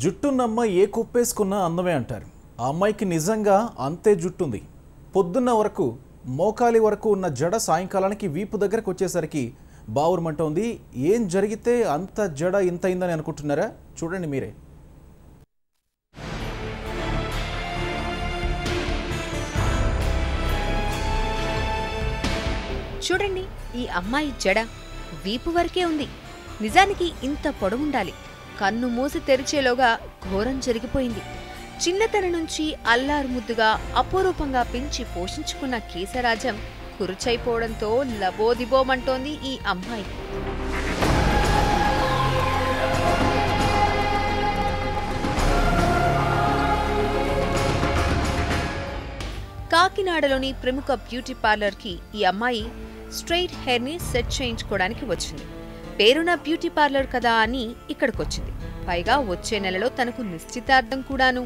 జుట్టున్నమ్మ ఏ కుప్పేసుకున్నా అందమే అంటారు. ఆ అమ్మాయికి నిజంగా అంతే జుట్టుంది. పొద్దున్న వరకు మోకాలి వరకు ఉన్న జడ సాయంకాలానికి వీపు దగ్గరకు వచ్చేసరికి బావురుమంటోంది. ఏం జరిగితే అంత జడ ఇంతైందని అనుకుంటున్నారా? చూడండి మీరే. చూడండి, ఈ అమ్మాయి జడ వీపు వరకే ఉంది. నిజానికి ఇంత పొడవుండాలి. కన్ను మూసి తెరిచేలోగా ఘోరం జరిగిపోయింది. చిన్నతనం నుంచి అల్లారు ముద్దుగా అపురూపంగా పెంచి పోషించుకున్న కేశరాజం కురుచైపోవడంతో లబోదిబోమంటోంది ఈ అమ్మాయి. కాకినాడలోని ప్రముఖ బ్యూటీ పార్లర్కి ఈ అమ్మాయి స్ట్రెయిట్ హెయిర్ని సెట్ చేయించుకోవడానికి వచ్చింది. పేరున బ్యూటీ పార్లర్ కదా అని ఇక్కడికొచ్చింది. పైగా వచ్చే నెలలో తనకు నిశ్చితార్థం కూడాను.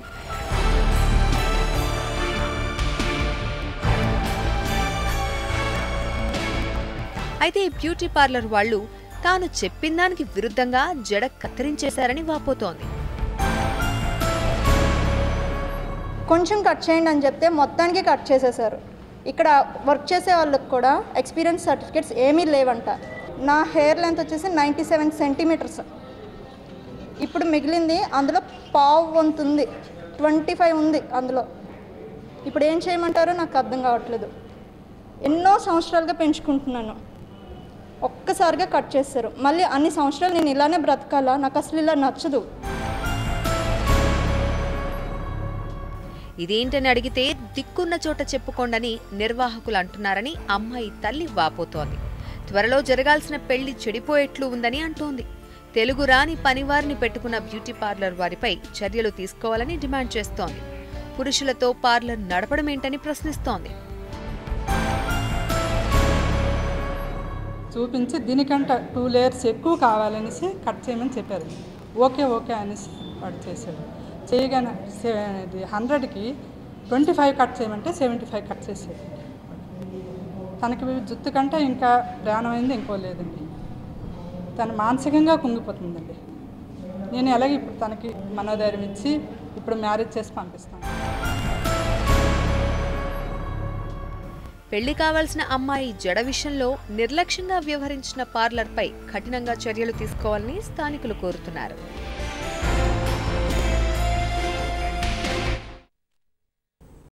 అయితే బ్యూటీ పార్లర్ వాళ్లు తాను చెప్పిందానికి విరుద్ధంగా జడ కత్తిరించేశారని వాపోతోంది. కొంచెం కట్ చేయండి అని చెప్తే మొత్తానికి కట్ చేసేశారు. ఇక్కడ వర్క్ చేసే వాళ్ళకి కూడా ఎక్స్పీరియన్స్ సర్టిఫికేట్స్ ఏమీ లేవంట. నా హెయిర్ లెంత్ వచ్చేసి 97 సెంటీమీటర్స్. ఇప్పుడు మిగిలింది అందులో పావు వంతు ఉంది, 25 ఉంది అందులో. ఇప్పుడు ఏం చేయమంటారో నాకు అర్థం కావట్లేదు. ఎన్నో సంవత్సరాలుగా పెంచుకుంటున్నాను, ఒక్కసారిగా కట్ చేస్తారు. మళ్ళీ అన్ని సంవత్సరాలు నేను ఇలానే బ్రతకాలా? నాకు అసలు ఇలా నచ్చదు. ఇదేంటని అడిగితే దిక్కున్న చోట చెప్పుకోండని నిర్వాహకులు అంటున్నారని అమ్మాయి తల్లి వాపోతోంది. త్వరలో జరగాల్సిన పెళ్లి చెడిపోయేట్లు ఉందని అంటోంది. తెలుగు రాని పనివారిని పెట్టుకున్న బ్యూటీ పార్లర్ వారిపై చర్యలు తీసుకోవాలని డిమాండ్ చేస్తోంది. పురుషులతో పార్లర్ నడపడమేంటని ప్రశ్నిస్తోంది. చూపించి దీనికంటే 2 లేయర్స్ ఎక్కువ కావాలనేసి కట్ చేయమని చెప్పారు. ఓకే అనేసి వాడు చేశాడు. చేయగానే 100కి 25 కట్ చేయమంటే 75 కట్ చేసేది. తనకి జుత్తు కంటే ఇంకా ప్రాణమైంది ఇంకో లేదండి. తను మానసికంగా కుంగిపోతుందండి. నేను ఎలాగ ఇప్పుడు తనకి మనోధైర్యం ఇచ్చి ఇప్పుడు మ్యారేజ్ చేసి పంపిస్తాను. పెళ్లి కావాల్సిన అమ్మాయి జడ విషయంలో నిర్లక్ష్యంగా వ్యవహరించిన పార్లర్పై కఠినంగా చర్యలు తీసుకోవాలని స్థానికులు కోరుతున్నారు.